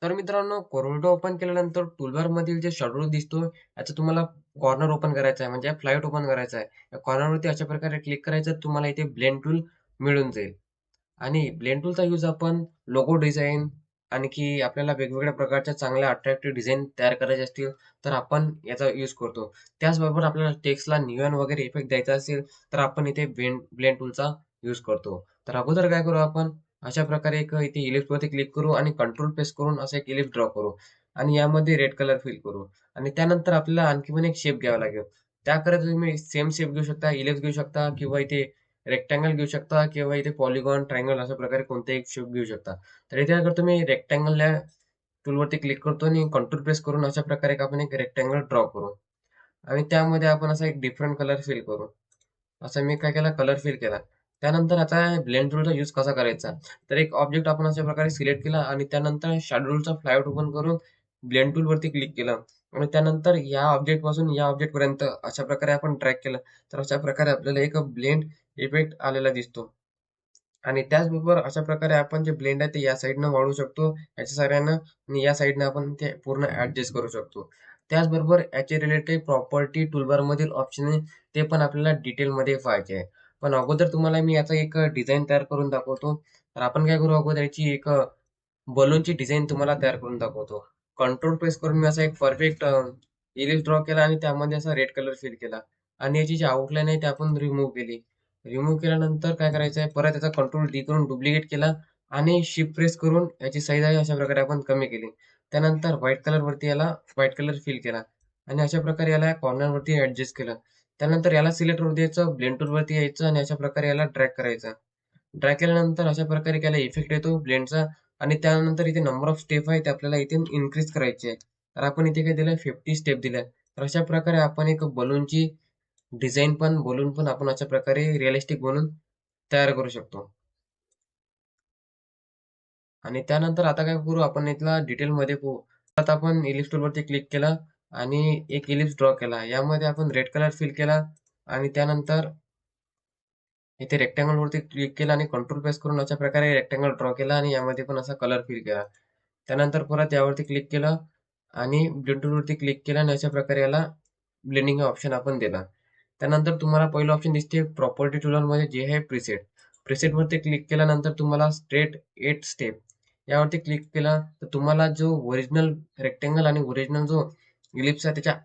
तर मित्रांनो, कोरोडो ओपन केल्यानंतर टूलबार मधील जे शेड्यूल दिसतो, याचा तुम्हाला कॉर्नर ओपन करायचा आहे, म्हणजे फ्लाइट ओपन करायचा आहे. या कॉर्नरवरती अशा प्रकारे क्लिक करायचं, तुम्हाला इथे ब्लेंड टूल मिळून जाईल. आणि ब्लेंड टूलचा यूज आपण लोगो डिझाइन, आणखी आपल्याला वेगवेगळ्या प्रकारच्या चांगल्या अट्रॅक्टिव्ह डिझाइन तयार करायचे असतील, तर आपण याचा यूज करतो. त्याचबरोबर आपल्याला टेक्स्टला नियॉन वगैरे इफेक्ट द्यायचा असेल, तर आपण इथे ब्लेंड टूलचा यूज करतो. तर अगोदर काय करू आपण, अशा प्रकारे एक इथे इलिप्सवरती क्लिक करू आणि कंट्रोल प्रेस करून असा एक इलिप्स ड्रॉ करू आणि यामध्ये रेड कलर फिल करू आणि त्यानंतर आपल्याला आणखी पण एक शेप घ्यावा लागेल. त्याकरिता तुम्ही सेम शेप घेऊ शकता, इलिप्स घेऊ शकता किंवा इथे रेक्टँगल घेऊ शकता किंवा इथे पॉलिगॉन, ट्रायंगल अशा प्रकारे कोणताही एक शेप घेऊ शकता. तर इथे अगर तुम्ही रेक्टँगल या टूलवरती क्लिक करतो आणि कंट्रोल प्रेस करून अशा प्रकारे आपण एक रेक्टँगल ड्रॉ करू आणि त्यामध्ये आपण असा एक डिफरंट कलर फिल करू. असं मी काय केला, कलर फिल केला. त्यानंतर आता ब्लेंड टूलचा यूज कसा करायचा, तर एक ऑब्जेक्ट आपण अशा प्रकारे सिलेक्ट केला आणि त्यानंतर शॅडो टूलचा फ्लायआउट ओपन करून ब्लेंड टूलवरती क्लिक केलं आणि त्यानंतर या ऑब्जेक्ट पासून या ऑब्जेक्ट पर्यंत अशा प्रकारे आपण ड्रॅग केलं, तर अशा प्रकारे आपल्याला एक ब्लेंड इफेक्ट आलेला दिसतो. आणि त्याचबरोबर अशा प्रकारे आपण जे ब्लेंड आहे ते या साईडनं वाढवू शकतो, याच्या सहाय्यानं, आणि या साईडनं आपण ते पूर्ण ऍडजस्ट करू शकतो. त्याचबरोबर याचे रिलेटेड प्रॉपर्टी टूलबार मधील ऑप्शन आहे, ते पण आपल्याला डिटेलमध्ये पाहायचे आहे. पण अगोदर तुम्हाला मी याचा एक डिझाईन तयार करून दाखवतो. तर आपण काय करू, अगोदर याची एक बलूनची डिझाईन तुम्हाला तयार करून दाखवतो. कंट्रोल प्रेस करून मी असा एक परफेक्ट इलिप्स ड्रॉ केला आणि त्यामध्ये असा रेड कलर फिल केला आणि याची जी आउटलाईन आहे ती आपण रिमूव्ह केली. रिमूव्ह केल्यानंतर काय करायचं आहे, परत याचा कंट्रोल डी करून डुप्लिकेट केला आणि शिफ्ट प्रेस करून याची साईज आहे अशा प्रकारे आपण कमी केली. त्यानंतर व्हाईट कलर वरती याला व्हाईट कलर फिल केला आणि अशा प्रकारे याला कॉर्नर वरती ऍडजस्ट केलं. त्यानंतर याला सिलेक्ट वर द्यायचं, ब्लेंड टूल वरती यायचं आणि अशा प्रकारे याला ड्रॅग करायचं. ड्रॅग केल्यानंतर अशा प्रकारे याला इफेक्ट येतो ब्लेंडचा आणि त्यानंतर इथे नंबर ऑफ स्टेप आहे ते आपल्याला इथे इन्क्रीज करायचे आहे. तर आपण इथे काय दिलंय, 50 स्टेप दिल्या. तर अशा प्रकारे आपण एक बलूनची बलून पण आपण अशा प्रकारे रिअलिस्टिक बनवून तयार करू शकतो. आणि त्यानंतर आता काय करू, आपण इथला डिटेलमध्ये पाहू. आता आपण इलिप्स टूलवरती क्लिक केला आणि एक इलिप्स ड्रॉ केला. यामध्ये आपण रेड कलर फिल केला आणि त्यानंतर इथे रेक्टँगल वरती क्लिक केला आणि कंट्रोल प्रेस करून अशा प्रकारे रेक्टँगल ड्रॉ केला आणि यामध्ये पण असा कलर फिल केला. त्यानंतर परत यावरती क्लिक केलं आणि ब्लेंड वरती क्लिक केलं आणि अशा प्रकारे याला ब्लेंडिंग हा ऑप्शन आपण दिला. त्यानंतर तुम्हाला पहिलं ऑप्शन दिसते प्रॉपर्टी टूलरमध्ये, जे आहे प्रीसेट. प्रीसेटवरती क्लिक केल्यानंतर तुम्हाला स्ट्रेट 8 स्टेप यावरती क्लिक केला तर तुम्हाला जो ओरिजिनल रेक्टेंगल आणि ओरिजिनल जो इलिप्स आहे त्याच्या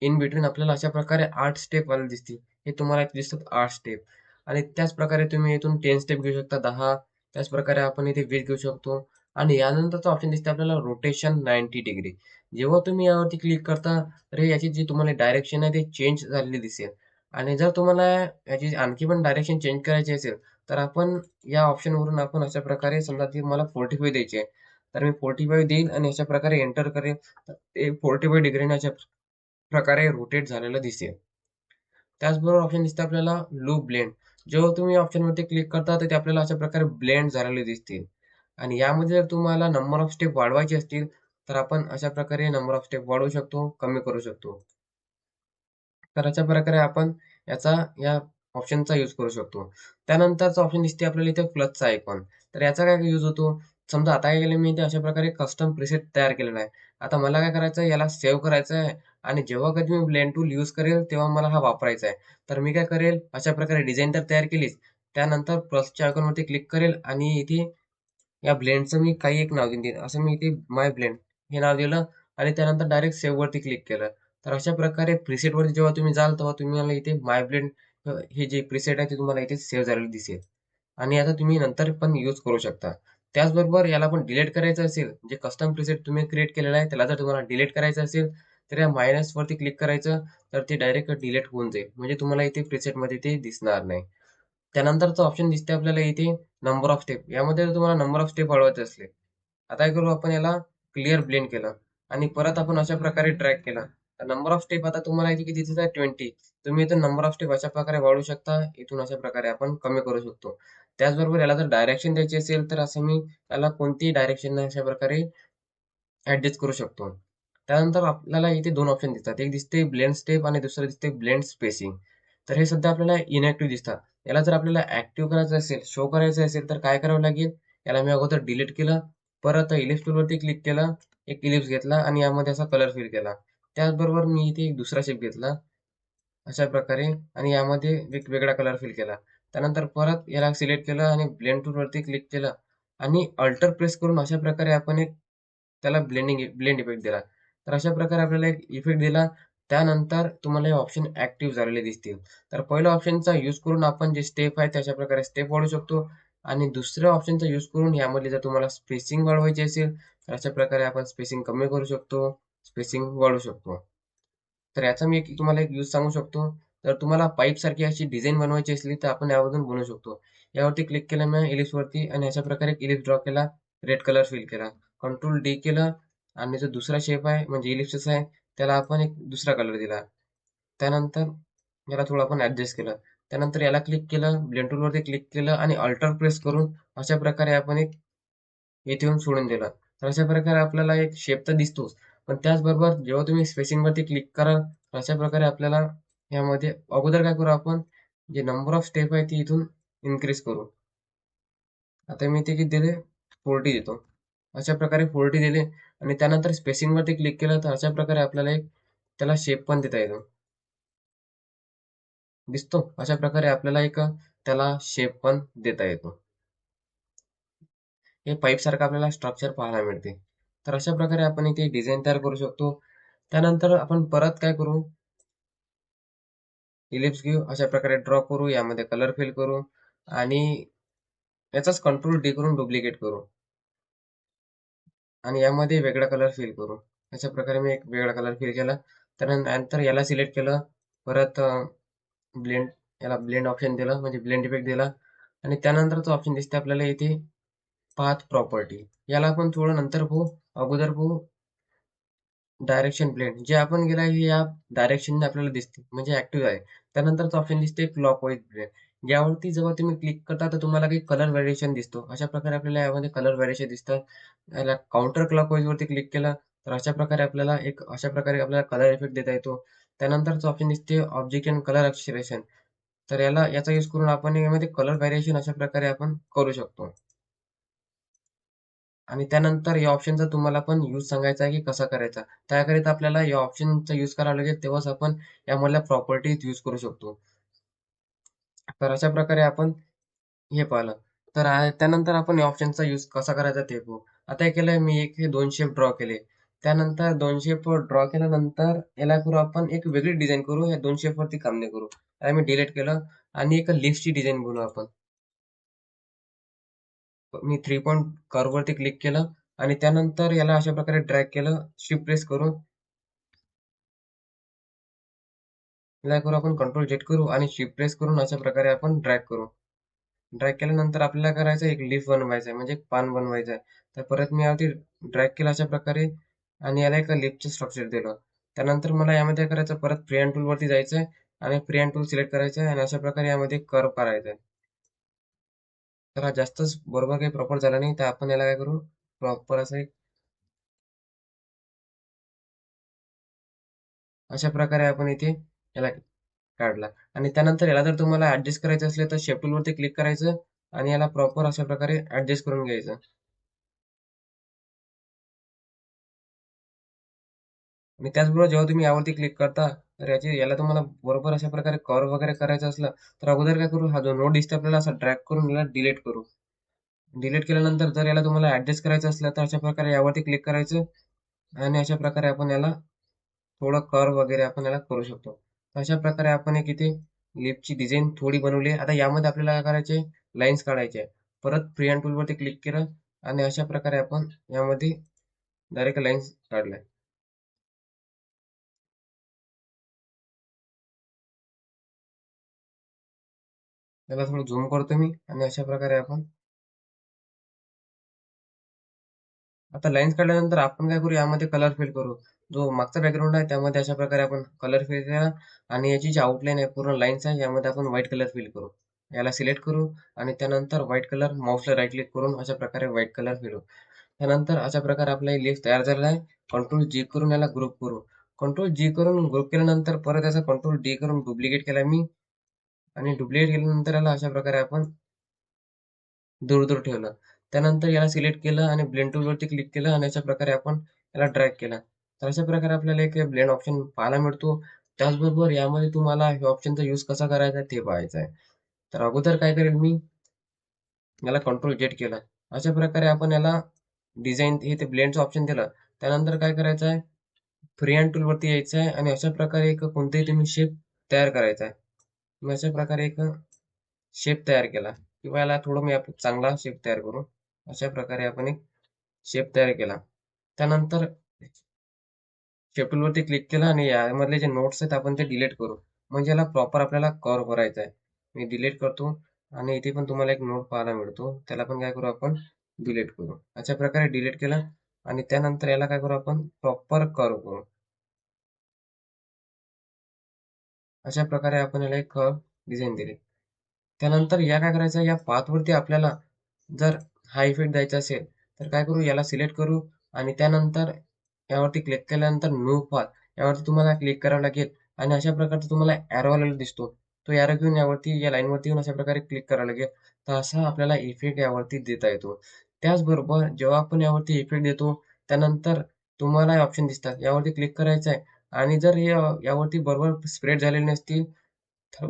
इन बिटवीन आपल्याला अशा प्रकारे 8 स्टेप वाले दिसतील. हे तुम्हाला इथे दिसतात 8 स्टेप. आणि त्याच प्रकारे तुम्ही इथून 10 स्टेप घेऊ शकता, 10. त्याच प्रकारे आपण इथे 20 घेऊ शकतो. आणि यानंतरचा ऑप्शन दिसते आपल्याला रोटेशन 90 डिग्री. जेव्हा तुम्ही यावरती क्लिक करता तर हे याची जी तुम्हाला डायरेक्शन आहे ते चेंज झालेली दिसेल. आणि जर तुम्हाला याची आणखी पण डायरेक्शन चेंज करायची असेल, तर आपण या ऑप्शन वरून आपण अशा प्रकारे, समजा ती मला 45 द्यायची आहे, तर मी 45 देईल आणि अशा प्रकारे एंटर करेल, तर ते 45 डिग्रीने अशा प्रकारे रोटेट झालेलं दिसेल. त्याचबरोबर ऑप्शन दिसतं आपल्याला लूप ब्लेंड. जेव्हा तुम्ही ऑप्शनवरती क्लिक करता तर ते आपल्याला अशा प्रकारे ब्लेंड झालेले दिसतील. आणि यामध्ये जर तुम्हाला नंबर ऑफ स्टेप वाढवायचे असतील, तर आपण अशा प्रकारे नंबर ऑफ स्टेप वाढवू शकतो, कमी करू शकतो. तर अशा प्रकारे आपण याचा या ऑप्शनचा यूज करू शकतो. त्यानंतरचा ऑप्शन दिसते आपल्याला इथे प्लसचा आयकॉन. तर याचा काय यूज होतो? समजा आता काय केलं मी, इथे अशा प्रकारे कस्टम प्रीसेट तयार केलेला आहे. आता मला काय करायचं आहे, याला सेव्ह करायचं आहे आणि जेव्हा कधी मी ब्लेंड टूल यूज करेल तेव्हा मला हा वापरायचा आहे. तर मी काय करेल, अशा प्रकारे डिझाइन तर तयार केलीच. त्यानंतर प्लसच्या आयकॉनवरती क्लिक करेल आणि इथे या ब्लेंडचं मी काही एक नाव देईन. असं मी इथे माय ब्लेंड हे नाव दिलं आणि त्यानंतर डायरेक्ट सेव्ह वरती क्लिक केलं. तर अशा प्रकारे प्रीसेट वरती जेव्हा तुम्ही जाल तेव्हा तुम्हाला इथे माय ब्लेंड हे जे प्रीसेट आहे ते तुम्हाला इथे सेव्ह झालेलं दिसेल आणि आता तुम्ही नंतर पण यूज करू शकता. त्याचबरोबर याला पण डिलीट करायचं असेल, जे कस्टम प्रीसेट तुम्ही क्रिएट केलेलं आहे त्याला जर तुम्हाला डिलीट करायचं असेल, तर या मायनस वरती क्लिक करायचं, तर ते डायरेक्ट डिलीट होऊन जाईल. म्हणजे तुम्हाला इथे प्रीसेटमध्ये ते दिसणार नाही. त्यानंतरचा ऑप्शन दिसते आपल्याला इथे नंबर ऑफ स्टेप. यामध्ये जर तुम्हाला नंबर ऑफ स्टेप वाढवायचे असले, आता काय करू, आपण याला क्लिअर ब्लेंड केलं आणि परत आपण अशा प्रकारे ट्रॅक केला. तर नंबर ऑफ स्टेप आता तुम्हाला इथे किती दिसत आहे, 20. तुम्ही इथून नंबर ऑफ स्टेप अशा प्रकारे वाढवू शकता. इथून अशा प्रकारे आपण कमी करू शकतो. त्याचबरोबर याला जर डायरेक्शन द्यायची असेल, तर असं मी याला कोणतीही डायरेक्शन अशा प्रकारे ऍडजस्ट करू शकतो. त्यानंतर आपल्याला इथे दोन ऑप्शन दिसतात. एक दिसते ब्लेंड स्टेप आणि दुसरं दिसते ब्लेंड स्पेसिंग. तर हे सध्या आपल्याला इनॅक्टिव्ह दिसतात. याला जर आपल्याला ऍक्टिव्ह करायचं असेल, शो करायचं असेल, तर काय करावं लागेल, याला मी अगोदर डिलीट केलं, परत इलिप्स टूलवरती क्लिक केलं एक इलिप्स घेतला आणि यामध्ये असा कलर फिल केला. त्याचबरोबर मी इथे एक दुसरा शेप घेतला अशा प्रकारे आणि यामध्ये एक वेगळा कलर फिल केला. त्यानंतर परत याला सिलेक्ट केलं आणि ब्लेंड टूलवरती क्लिक केलं आणि अल्टर प्रेस करून अशा प्रकारे आपण एक त्याला ब्लेंड इफेक्ट दिला. तर अशा प्रकारे आपल्याला एक इफेक्ट दिला. त्यानंतर तुम्हाला हे ऑप्शन ॲक्टिव्ह झालेले दिसतील. तर पहिल्या ऑप्शनचा यूज करून आपण जे स्टेप आहे तशा प्रकारे स्टेप वाढवू शकतो आणि दुसऱ्या ऑप्शनचा यूज करून यामध्ये जर तुम्हाला स्पेसिंग वाढवायची असेल, तर अशा प्रकारे आपण स्पेसिंग कमी करू शकतो, स्पेसिंग वाढवू शकतो. तर याचा मी तुम्हाला एक यूज सांगू शकतो. तर तुम्हाला पाईपसारखी अशी डिझाइन बनवायची असली तर आपण यामधून बनवू शकतो. यावरती क्लिक केलं मी इलिप्सवरती आणि अशा प्रकारे एक इलिप्स ड्रॉ केला, रेड कलर फिल केला. कंट्रोल डी केलं आणि जो दुसरा शेप आहे म्हणजे इलिप्सचा आहे त्याला आपण एक दुसरा कलर दिला. त्यानंतर याला थोडं आपण ॲडजस्ट केलं. त्यानंतर याला क्लिक केलं, ब्लेंड टूलवरती क्लिक केलं आणि अल्टर प्रेस करून अशा प्रकारे आपण एक इथे येऊन सोडून दिलं. तर अशा प्रकारे आपल्याला एक शेप तर दिसतोच. पण त्याचबरोबर जेव्हा तुम्ही स्पेसिंगवरती क्लिक कराल, अशा प्रकारे आपल्याला यामध्ये अगोदर काय करू आपण, जे नंबर ऑफ स्टेप आहे ती इथून इन्क्रीज करू. आता मी इथे किती दिले? 40 देतो. अशा प्रकारे 40 दिले आणि त्यानंतर स्पेसिंगवरती क्लिक केलं तर अशा प्रकारे आपल्याला एक त्याला शेप पण देता येतो. दिसतो? अशा प्रकारे आपल्याला एक त्याला शेप पण देता येतो. हे पाईपसारखं आपल्याला स्ट्रक्चर पाहायला मिळते. तर अशा प्रकारे आपण इथे डिझाइन तयार करू शकतो. त्यानंतर आपण परत काय करू, इलिप्स घेऊ, अशा प्रकारे ड्रॉ करू, यामध्ये कलर फिल करू आणि याचाच कंट्रोल डी करून डुप्लिकेट करू आणि यामध्ये वेगळा कलर फिल करू. अशा प्रकारे मी एक वेगळा कलर फिल केला. त्यानंतर याला सिलेक्ट केलं. परत ब्लेंड याला ब्लेंड ऑप्शन दिलं म्हणजे ब्लेंड इफेक्ट दिला आणि त्यानंतरचा ऑप्शन दिसते आपल्याला इथे पाथ प्रॉपर्टी. याला आपण थोडं नंतर पाहू. अगोदर पाहू डायरेक्शन ब्लेंड. जे आपण गेला हे या डायरेक्शनने आपल्याला दिसते म्हणजे ऍक्टिव्ह आहे. त्यानंतरचा ऑप्शन दिसते क्लॉकवाईज ब्लेंड. यावरती जेव्हा तुम्ही क्लिक करता तर तुम्हाला काही कलर व्हेरिएशन दिसतो. अशा प्रकारे आपल्याला यामध्ये कलर व्हेरिएशन दिसतात. याला काउंटर क्लॉकवाईज वरती क्लिक केलं तर अशा प्रकारे आपल्याला एक अशा प्रकारे आपल्याला कलर इफेक्ट देता येतो. त्यानंतरचा ऑप्शन दिसते ऑब्जेक्ट अँड कलर ॲक्सिलरेशन. तर याचा यूज करून आपण यामध्ये कलर व्हेरिएशन अशा प्रकारे आपण करू शकतो. आणि त्यानंतर या ऑप्शनचा तुम्हाला पण यूज सांगायचा आहे की कसा करायचा. त्याकरिता आपल्याला या ऑप्शनचा यूज करावा लागेल तेव्हाच आपण यामधल्या प्रॉपर्टीज यूज करू शकतो. तर अशा प्रकारे आपण हे पाहिलं. तर त्यानंतर आपण या ऑप्शनचा यूज कसा करायचा ते पाहू. आता हे केलंय मी हे 2 शेप ड्रॉ केले. त्यानंतर 2 शेप ड्रॉ केल्यानंतर याला करू आपण एक वेगळी डिझाइन करू. या 2 शेपवरती काम नाही करू. याला मी डिलीट केलं आणि एक लीफची डिझाइन बनवू आपण. मी 3 पॉइंट कर्व्हवरती क्लिक केलं आणि त्यानंतर याला अशा प्रकारे ड्रॅग केलं, शिफ्ट प्रेस करून याला करू आपण कंट्रोल झेड करू आणि शिफ्ट प्रेस करून अशा प्रकारे आपण ड्रॅग करू. ड्रॅग केल्यानंतर आपल्याला करायचं एक लीफ बनवायचं आहे म्हणजे एक पान बनवायचं आहे. तर परत मी यावरती ड्रॅग केलं अशा प्रकारे आणि याला एका लीफचं स्ट्रक्चर दिलं. त्यानंतर मला यामध्ये करायचं परत फ्री हँड टूलवरती जायचं आहे आणि फ्री हँड टूल सिलेक्ट करायचं आहे आणि अशा प्रकारे यामध्ये कर्व करायचा आहे. तर हा जास्तच बरोबर काही प्रॉपर झाला नाही तर आपण याला काय करू प्रॉपर असं एक अशा प्रकारे आपण इथे याला काढला आणि त्यानंतर याला जर तुम्हाला ऍडजस्ट करायचं असले तर शेप टूलवरती क्लिक करायचं आणि याला प्रॉपर अशा प्रकारे ऍडजस्ट करून घ्यायचं. आणि त्याचबरोबर जेव्हा तुम्ही यावरती क्लिक करता तर याला तुम्हाला बरोबर अशा प्रकारे कव्हर वगैरे करायचं असलं तर अगोदर काय करू, हा जो नोड दिसतो आपल्याला असा ड्रॅग करून याला डिलीट करू. डिलीट केल्यानंतर जर याला तुम्हाला ऍडजस्ट करायचं असलं तर अशा प्रकारे यावरती क्लिक करायचं आणि अशा प्रकारे आपण याला थोडं कर्व वगैरे आपण याला करू शकतो. तर अशा प्रकारे आपण एक इथे लिपची डिझाइन थोडी बनवली आहे. आता यामध्ये आपल्याला काय करायचे, लाईन्स काढायचे आहे. परत फ्री हँड टूलवरती क्लिक केलं आणि अशा प्रकारे आपण यामध्ये डायरेक्ट लाईन्स काढल्या. त्याला थोडं झूम करतो मी आणि अशा प्रकारे आपण आता लाईन्स काढल्यानंतर आपण काय करू, यामध्ये कलर फिल करू. जो मागचा बॅकग्राऊंड आहे त्यामध्ये अशा प्रकारे आपण कलर फिल केला आणि याची जी आउटलाईन आहे पूर्ण लाईन्स आहे यामध्ये आपण व्हाईट कलर फिल करू. याला सिलेक्ट करू आणि त्यानंतर व्हाईट कलर माऊसला राईट क्लिक करून अशा प्रकारे व्हाईट कलर फिरवू. त्यानंतर अशा प्रकारे आपला लिस्ट तयार झालेला आहे. कंट्रोल जी करून याला ग्रुप करू. कंट्रोल जी करून ग्रुप केल्यानंतर परत याचा कंट्रोल डी करून डुप्लिकेट केला मी आणि डुप्लिकेट केल्यानंतर याला अशा प्रकारे आपण दूर दूर ठेवलं. त्यानंतर याला सिलेक्ट केलं आणि ब्लेंड टूलवरती क्लिक केलं आणि अशा प्रकारे आपण याला ड्रॅग केला तर अशा प्रकारे आपल्याला एक ब्लेंड ऑप्शन पाहायला मिळतो. त्याचबरोबर यामध्ये तुम्हाला हे ऑप्शनचा यूज कसा करायचा आहे ते पाहायचं आहे. तर अगोदर काय करेल मी, याला कंट्रोल जेट केलं. अशा प्रकारे आपण याला डिझाईन हे ते ब्लेंडचं ऑप्शन दिलं. त्यानंतर काय करायचं आहे, फ्री हँड टूलवरती यायचं आहे आणि अशा प्रकारे एक कोणताही तुम्ही शेप तयार करायचा आहे. मी अशा प्रकारे एक शेप तयार केला किंवा याला थोडं मी चांगला शेप तयार करू. अशा प्रकारे आपण एक शेप तयार केला. त्यानंतर शेप टूलवरती क्लिक केलं आणि यामधले जे नोट्स आहेत आपण ते डिलीट करू. म्हणजे याला प्रॉपर आपल्याला कर्व करायचा आहे. मी डिलीट करतो आणि इथे पण तुम्हाला एक नोट पाहायला मिळतो. त्याला पण काय करू आपण, डिलीट करू. अशा प्रकारे डिलीट केलं आणि त्यानंतर याला काय करू आपण, प्रॉपर कर्व करू. अशा प्रकारे आपण याला एक डिझाईन दिली. त्यानंतर या काय करायचं, या पाथवरती आपल्याला जर हा इफेक्ट द्यायचा असेल तर काय करू, याला सिलेक्ट करू आणि त्यानंतर यावरती क्लिक केल्यानंतर न्यू पाथ यावरती तुम्हाला क्लिक करावं लागेल आणि अशा प्रकारचा तुम्हाला ॲरो आलेला दिसतो. तो ॲरो घेऊन यावरती या लाईनवरती येऊन अशा प्रकारे क्लिक करावं लागेल. तर असा आपल्याला इफेक्ट यावरती देता येतो. त्याचबरोबर जेव्हा आपण यावरती इफेक्ट देतो त्यानंतर तुम्हाला हे ऑप्शन दिसतात. यावरती क्लिक करायचं आहे आणि जर हे यावरती बरोबर स्प्रेड झालेले नसतील तर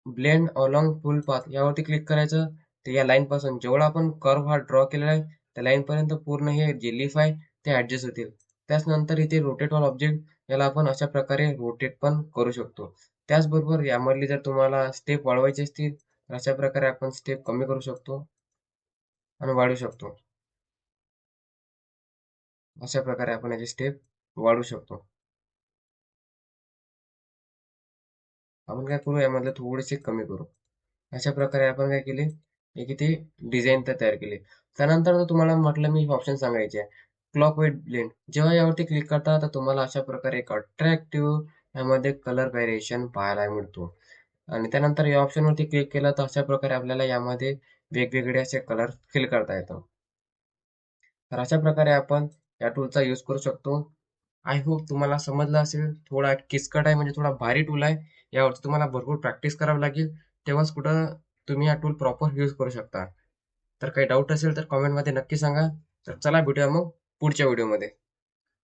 ब्लेंड अलोंग फुल पाथ यावरती क्लिक करायचं. तर या लाईनपासून जेवढा आपण कर्व हा ड्रॉ केलेला आहे त्या लाईनपर्यंत पूर्ण हे जे लीफ आहे ते ॲडजस्ट होतील. त्याचनंतर इथे रोटेट ऑल ऑब्जेक्ट याला आपण अशा प्रकारे रोटेट पण करू शकतो. त्याचबरोबर यामधली जर तुम्हाला स्टेप वाढवायची असतील तर अशा प्रकारे आपण स्टेप कमी करू शकतो आणि वाढवू शकतो. अशा प्रकारे आपण याची स्टेप वाढवू शकतो. आपण काय करू, यामधले थोडेसे कमी करू. अशा प्रकारे आपण काय केले, एक इथे डिझाईन तर तयार केली. त्यानंतर तुम्हाला म्हटलं मी ऑप्शन सांगायचे आहे. Clock wise blend. जेव्हा यावरती क्लिक करता तर तुम्हाला अशा प्रकारे एक अट्रॅक्टिव्ह यामध्ये कलर व्हेरिएशन पाहायला मिळतो. आणि त्यानंतर या ऑप्शनवरती क्लिक केलं तर अशा प्रकारे आपल्याला यामध्ये वेगवेगळे असे कलर फिल करता येतो. तर अशा प्रकारे आपण या टूलचा यूज करू शकतो. आय होप तुम्हाला समजलं असेल. थोडा किचकट आहे म्हणजे थोडा भारी टूल आहे. यावरती तुम्हाला भरपूर प्रॅक्टिस करावी लागेल. तेव्हाच कुठं तुम्ही हा टूल प्रॉपर यूज करू शकता. तर काही डाऊट असेल तर कमेंटमध्ये नक्की सांगा. तर चला भेटूया मग पुढच्या व्हिडिओमध्ये.